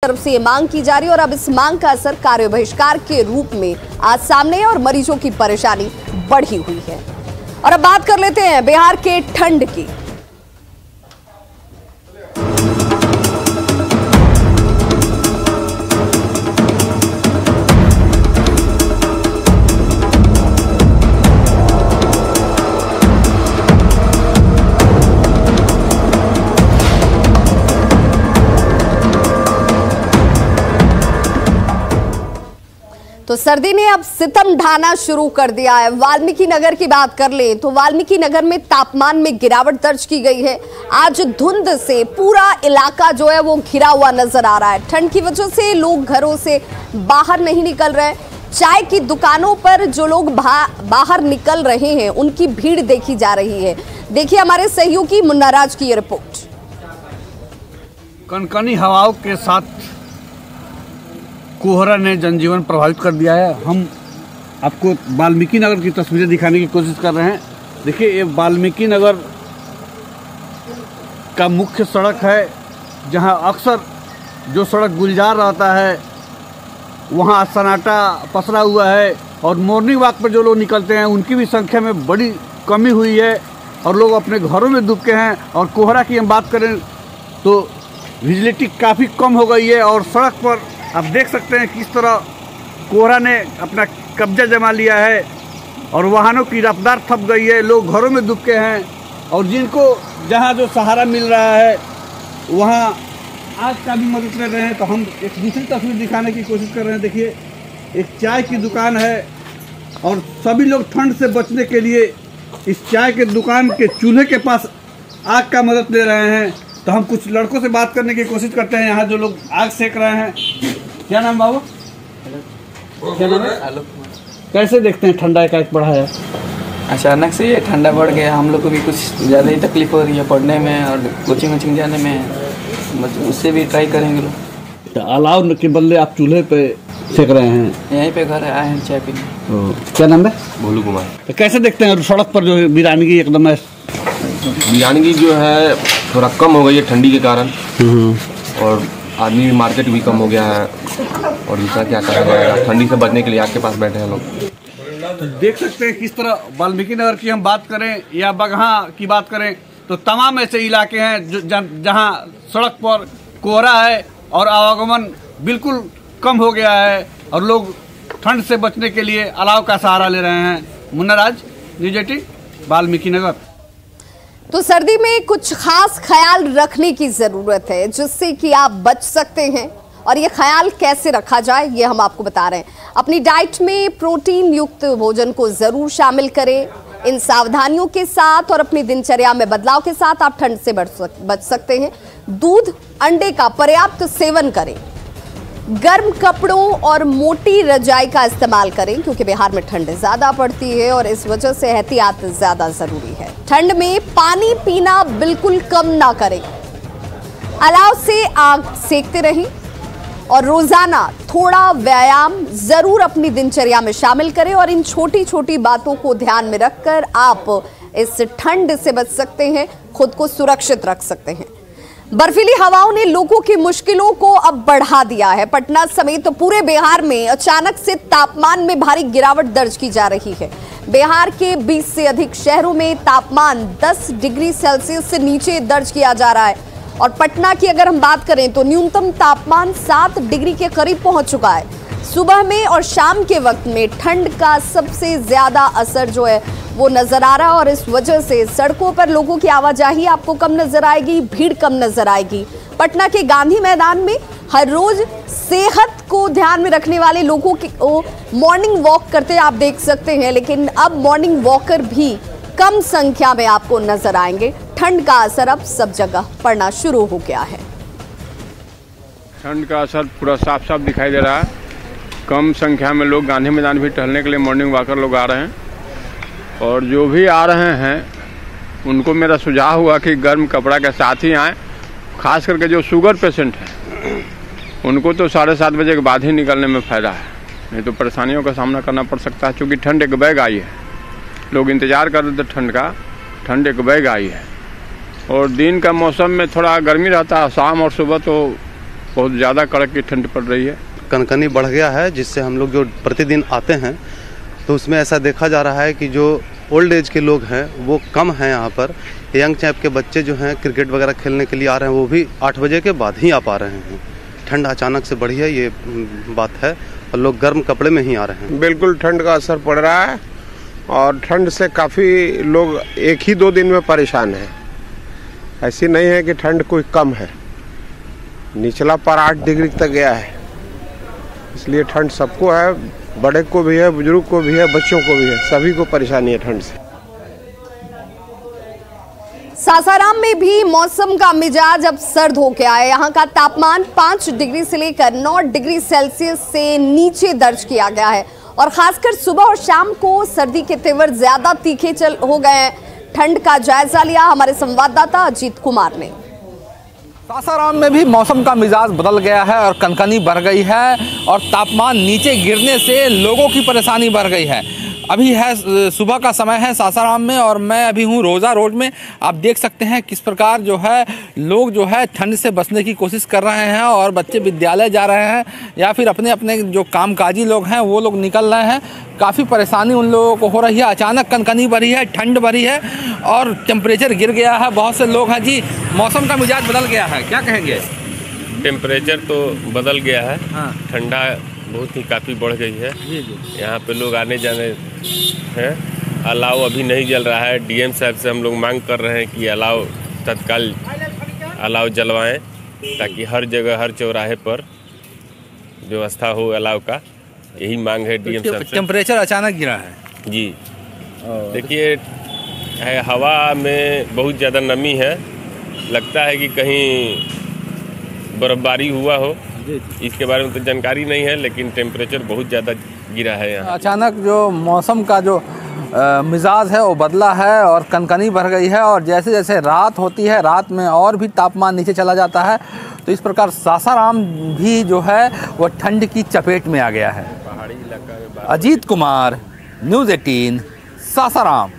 तरफ से ये मांग की जा रही है और अब इस मांग का असर कार्य बहिष्कार के रूप में आज सामने है और मरीजों की परेशानी बढ़ी हुई है। और अब बात कर लेते हैं बिहार के ठंड की। तो सर्दी ने अब सितम ढाना शुरू कर दिया है। वाल्मीकि नगर की बात कर लें तो वाल्मीकि नगर में तापमान में गिरावट दर्ज की गई है। आज धुंध से पूरा इलाका जो है वो घिरा हुआ नजर आ रहा है। ठंड की वजह से लोग घरों से बाहर नहीं निकल रहे। चाय की दुकानों पर जो लोग बाहर निकल रहे हैं उनकी भीड़ देखी जा रही है। देखिए हमारे सहयोगी मुन्ना राज की ये रिपोर्ट। कनकनी हवाओं के साथ कोहरा ने जनजीवन प्रभावित कर दिया है। हम आपको वाल्मीकि नगर की तस्वीरें दिखाने की कोशिश कर रहे हैं। देखिए ये वाल्मीकि नगर का मुख्य सड़क है, जहां अक्सर जो सड़क गुलजार रहता है वहां सन्नाटा पसरा हुआ है और मॉर्निंग वॉक पर जो लोग निकलते हैं उनकी भी संख्या में बड़ी कमी हुई है और लोग अपने घरों में डूब के हैं। और कोहरा की हम बात करें तो विजिबिलिटी काफ़ी कम हो गई है और सड़क पर आप देख सकते हैं किस तरह कोहरा ने अपना कब्जा जमा लिया है और वाहनों की रफ्तार थम गई है। लोग घरों में डूब के हैं और जिनको जहां जो सहारा मिल रहा है वहां आज का भी मदद कर रहे हैं। तो हम एक दूसरी तस्वीर दिखाने की कोशिश कर रहे हैं। देखिए एक चाय की दुकान है और सभी लोग ठंड से बचने के लिए इस चाय के दुकान के चूल्हे के पास आग का मदद ले रहे हैं। तो हम कुछ लड़कों से बात करने की कोशिश करते हैं यहाँ जो लोग आग सेक रहे हैं। क्या नाम बाबू? क्या नाम है? कैसे देखते हैं ठंडा एकाएक बढ़ा है? अचानक से ये ठंडा बढ़ गया, हम लोग को भी कुछ ज़्यादा ही तकलीफ हो रही है पढ़ने में और कोचिंग वोचिंग जाने में। उससे भी ट्राई करेंगे लोग। तो अलाव के बदले आप चूल्हे पे सेक रहे हैं? यहीं पे घर आए हैं चाय पीने। क्या नाम है? भोलू कुमार। तो कैसे देखते हैं सड़क पर जो वीरानगी एकदम वीरानगी जो है थोड़ा कम हो गई है ठंडी के कारण और आदमी मार्केट भी कम हो गया है और दूसरा क्या करा जाएगा, ठंडी से बचने के लिए आग के पास बैठे हैं लोग। तो देख सकते हैं किस तरह वाल्मीकि नगर की हम बात करें या बगहा की बात करें तो तमाम ऐसे इलाके हैं जो जहां सड़क पर कोहरा है और आवागमन बिल्कुल कम हो गया है और लोग ठंड से बचने के लिए अलाव का सहारा ले रहे हैं। मुन्ना राज, न्यूज़ 18, वाल्मीकि नगर। तो सर्दी में कुछ खास ख्याल रखने की जरूरत है जिससे कि आप बच सकते हैं और ये ख्याल कैसे रखा जाए ये हम आपको बता रहे हैं। अपनी डाइट में प्रोटीन युक्त भोजन को जरूर शामिल करें। इन सावधानियों के साथ और अपनी दिनचर्या में बदलाव के साथ आप ठंड से बच सकते हैं। दूध, अंडे का पर्याप्त सेवन करें। गर्म कपड़ों और मोटी रजाई का इस्तेमाल करें क्योंकि बिहार में ठंड ज्यादा पड़ती है और इस वजह से एहतियात ज्यादा जरूरी है। ठंड में पानी पीना बिल्कुल कम ना करें। अलाव से आग सेकते रहें और रोजाना थोड़ा व्यायाम जरूर अपनी दिनचर्या में शामिल करें। और इन छोटी छोटी बातों को ध्यान में रखकर आप इस ठंड से बच सकते हैं, खुद को सुरक्षित रख सकते हैं। बर्फीली हवाओं ने लोगों की मुश्किलों को अब बढ़ा दिया है। पटना समेत तो पूरे बिहार में अचानक से तापमान में भारी गिरावट दर्ज की जा रही है। बिहार के 20 से अधिक शहरों में तापमान 10 डिग्री सेल्सियस से नीचे दर्ज किया जा रहा है और पटना की अगर हम बात करें तो न्यूनतम तापमान 7 डिग्री के करीब पहुंच चुका है। सुबह में और शाम के वक्त में ठंड का सबसे ज्यादा असर जो है वो नजर आ रहा है और इस वजह से सड़कों पर लोगों की आवाजाही आपको कम नजर आएगी, भीड़ कम नजर आएगी। पटना के गांधी मैदान में हर रोज सेहत को ध्यान में रखने वाले लोगों को मॉर्निंग वॉक करते आप देख सकते हैं, लेकिन अब मॉर्निंग वॉकर भी कम संख्या में आपको नजर आएंगे। ठंड का असर अब सब जगह पड़ना शुरू हो गया है। ठंड का असर पूरा साफ साफ दिखाई दे रहा है। कम संख्या में लोग गांधी मैदान भी टहलने के लिए मॉर्निंग वॉकर लोग आ रहे हैं और जो भी आ रहे हैं उनको मेरा सुझाव हुआ कि गर्म कपड़ा के साथ ही आएँ। खास करके जो शुगर पेशेंट हैं उनको तो 7:30 बजे के बाद ही निकलने में फ़ायदा है, नहीं तो परेशानियों का सामना करना पड़ सकता है। क्योंकि ठंड एक बैग आई है, लोग इंतज़ार कर रहे थे ठंड का, ठंड एक बैग आई है और दिन का मौसम में थोड़ा गर्मी रहता है। शाम और सुबह तो बहुत ज़्यादा कड़क ठंड पड़ रही है। कनकनी बढ़ गया है, जिससे हम लोग जो प्रतिदिन आते हैं तो उसमें ऐसा देखा जा रहा है कि जो ओल्ड एज के लोग हैं वो कम हैं यहाँ पर। यंग चैप के बच्चे जो हैं क्रिकेट वगैरह खेलने के लिए आ रहे हैं, वो भी 8 बजे के बाद ही आ पा रहे हैं। ठंड अचानक से बढ़ी है, ये बात है, और लोग गर्म कपड़े में ही आ रहे हैं। बिल्कुल ठंड का असर पड़ रहा है और ठंड से काफ़ी लोग 1 ही 2 दिन में परेशान हैं। ऐसी नहीं है कि ठंड कोई कम है, निचला पारा 8 डिग्री तक गया है। इसलिए ठंड सबको है, बड़े को भी है, बुजुर्ग को भी है, बच्चों को भी है, सभी को परेशानी है ठंड से। सासाराम में भी मौसम का मिजाज अब सर्द हो गया है। यहाँ का तापमान 5 डिग्री से लेकर 9 डिग्री सेल्सियस से नीचे दर्ज किया गया है और खासकर सुबह और शाम को सर्दी के तेवर ज्यादा तीखे हो गए हैं। ठंड का जायजा लिया हमारे संवाददाता अजीत कुमार ने। सासाराम में भी मौसम का मिजाज बदल गया है और कनकनी बढ़ गई है और तापमान नीचे गिरने से लोगों की परेशानी बढ़ गई है। अभी है सुबह का समय है सासाराम में और मैं अभी हूँ रोज़ा रोड में। आप देख सकते हैं किस प्रकार जो है लोग जो है ठंड से बचने की कोशिश कर रहे हैं और बच्चे विद्यालय जा रहे हैं या फिर अपने अपने जो कामकाजी लोग हैं वो लोग निकल रहे हैं। काफ़ी परेशानी उन लोगों को हो रही है। अचानक कनकनी बढ़ी है, ठंड बढ़ी है और टेम्परेचर गिर गया है। बहुत से लोग हैं जी, मौसम का मिजाज बदल गया है, क्या कहेंगे? टेम्परेचर तो बदल गया है। हाँ। ठंडा बहुत ही काफ़ी बढ़ गई है। यहाँ पे लोग आने जाने हैं। अलाव अभी नहीं जल रहा है। डीएम साहब से हम लोग मांग कर रहे हैं कि अलाव तत्काल अलाव जलवाएं ताकि हर जगह हर चौराहे पर व्यवस्था हो अलाव का। यही मांग है डीएम साहब से। टेम्परेचर अचानक गिरा है जी। देखिए हवा में बहुत ज़्यादा नमी है, लगता है कि कहीं बर्फबारी हुआ हो। इसके बारे में तो जानकारी नहीं है, लेकिन टेम्परेचर बहुत ज़्यादा गिरा है यहाँ। अचानक जो मौसम का जो मिजाज है वो बदला है और कनकनी बढ़ गई है और जैसे जैसे रात होती है रात में और भी तापमान नीचे चला जाता है। तो इस प्रकार सासाराम भी जो है वो ठंड की चपेट में आ गया है। पहाड़ी इलाका में अजीत कुमार, न्यूज़ 18, सासाराम।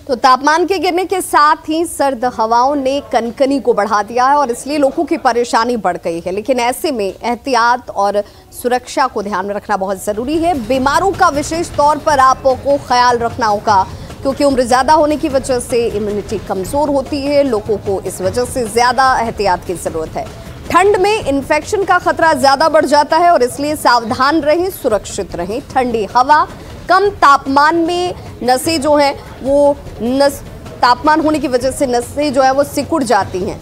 तो तापमान के गिरने के साथ ही सर्द हवाओं ने कनकनी को बढ़ा दिया है और इसलिए लोगों की परेशानी बढ़ गई है। लेकिन ऐसे में एहतियात और सुरक्षा को ध्यान में रखना बहुत ज़रूरी है। बीमारों का विशेष तौर पर आपको ख्याल रखना होगा क्योंकि उम्र ज़्यादा होने की वजह से इम्यूनिटी कमज़ोर होती है। लोगों को इस वजह से ज़्यादा एहतियात की ज़रूरत है। ठंड में इन्फेक्शन का खतरा ज़्यादा बढ़ जाता है और इसलिए सावधान रहें, सुरक्षित रहें। ठंडी हवा, कम तापमान में नसें जो हैं वो तापमान होने की वजह से नसें जो है वो सिकुड़ जाती हैं।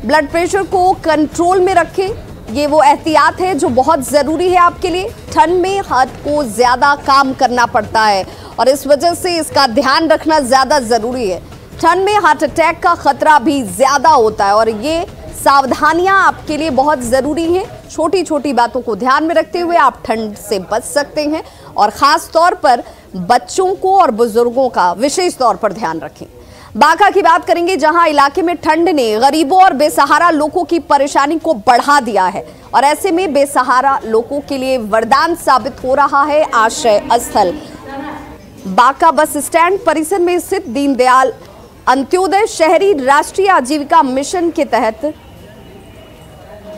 ब्लड प्रेशर को कंट्रोल में रखें, ये वो एहतियात है जो बहुत ज़रूरी है आपके लिए। ठंड में हाथ को ज़्यादा काम करना पड़ता है और इस वजह से इसका ध्यान रखना ज़्यादा ज़रूरी है। ठंड में हार्ट अटैक का खतरा भी ज़्यादा होता है और ये सावधानियां आपके लिए बहुत ज़रूरी हैं। छोटी छोटी बातों को ध्यान में रखते हुए आप ठंड से बच सकते हैं और ख़ास तौर पर बच्चों को और बुजुर्गों का विशेष तौर पर ध्यान रखें। बांका की बात करेंगे जहां इलाके में ठंड ने गरीबों और बेसहारा लोगों की परेशानी को बढ़ा दिया है और ऐसे में बेसहारा लोगों के लिए वरदान साबित हो रहा है आश्रय स्थल। बांका बस स्टैंड परिसर में स्थित दीनदयाल अंत्योदय शहरी राष्ट्रीय आजीविका मिशन के तहत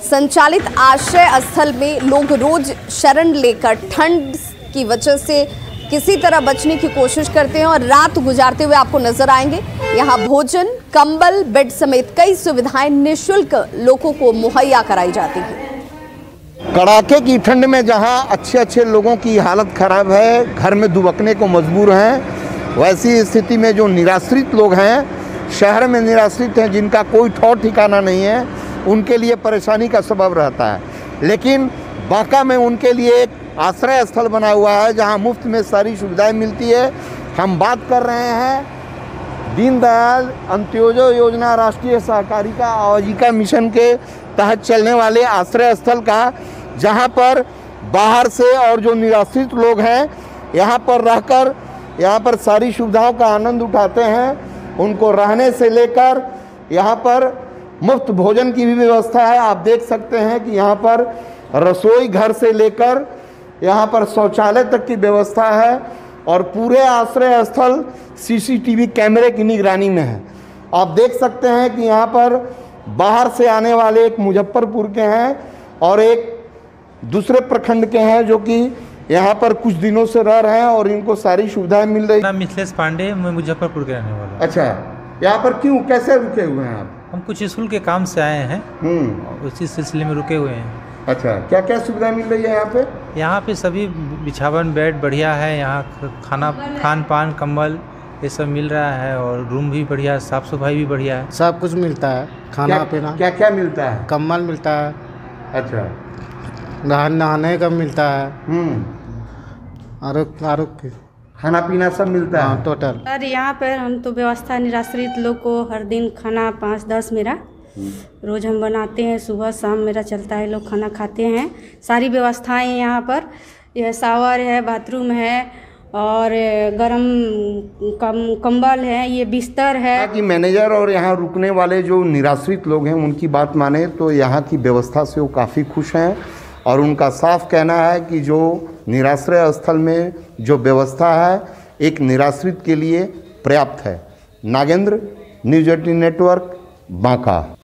संचालित आश्रय स्थल में लोग रोज शरण लेकर ठंड की वजह से किसी तरह बचने की कोशिश करते हैं और रात गुजारते हुए आपको नजर आएंगे। यहाँ भोजन, कंबल, बेड समेत कई सुविधाएं निःशुल्क लोगों को मुहैया कराई जाती हैं। कड़ाके की ठंड में जहां अच्छे अच्छे लोगों की हालत खराब है, घर में दुबकने को मजबूर हैं, वैसी स्थिति में जो निराश्रित लोग हैं, शहर में निराश्रित हैं, जिनका कोई ठौर ठिकाना नहीं है, उनके लिए परेशानी का सबब रहता है। लेकिन बांका में उनके लिए एक आश्रय स्थल बना हुआ है जहां मुफ्त में सारी सुविधाएं मिलती है। हम बात कर रहे हैं दीनदयाल अंत्योदय योजना राष्ट्रीय सहकारिता आजीविका मिशन के तहत चलने वाले आश्रय स्थल का, जहां पर बाहर से और जो निराश्रित लोग हैं यहां पर रहकर यहाँ पर सारी सुविधाओं का आनंद उठाते हैं। उनको रहने से लेकर यहाँ पर मुफ्त भोजन की भी व्यवस्था है। आप देख सकते हैं कि यहाँ पर रसोई घर से लेकर यहाँ पर शौचालय तक की व्यवस्था है और पूरे आश्रय स्थल सीसीटीवी कैमरे की निगरानी में है। आप देख सकते हैं कि यहाँ पर बाहर से आने वाले एक मुजफ्फरपुर के हैं और एक दूसरे प्रखंड के हैं जो कि यहाँ पर कुछ दिनों से रह रहे हैं और इनको सारी सुविधाएं मिल रही। नाम मिथिलेश पांडे, मैं मुजफ्फरपुर के रहने वाला हूँ। अच्छा, यहाँ पर क्यों, कैसे रुके हुए हैं आप? हम कुछ स्कूल के काम से आए हैं, उसी सिलसिले में रुके हुए हैं। अच्छा, क्या क्या सुविधाएं मिल रही है यहाँ पे? यहाँ पे सभी बिछावन बेड बढ़िया है, यहाँ खान पान कंबल ये सब मिल रहा है और रूम भी बढ़िया, साफ सफाई भी बढ़िया है। सब कुछ मिलता है, खाना पीना। क्या क्या मिलता है? कंबल मिलता है। अच्छा, नहाने का मिलता है। और खाना पीना सब मिलता है टोटल। सर यहाँ पर हम तो व्यवस्था निराश्रित लोग को हर दिन खाना 5-10 मेरा रोज़ हम बनाते हैं, सुबह शाम मेरा चलता है, लोग खाना खाते हैं। सारी व्यवस्थाएं यहाँ पर, यह शावर है, बाथरूम है और गरम कंबल है, ये बिस्तर है। कि मैनेजर और यहाँ रुकने वाले जो निराश्रित लोग हैं उनकी बात माने तो यहाँ की व्यवस्था से वो काफ़ी खुश हैं और उनका साफ कहना है कि जो निराश्रय स्थल में जो व्यवस्था है एक निराश्रित के लिए पर्याप्त है। Nagendra, news 18 network, Banka.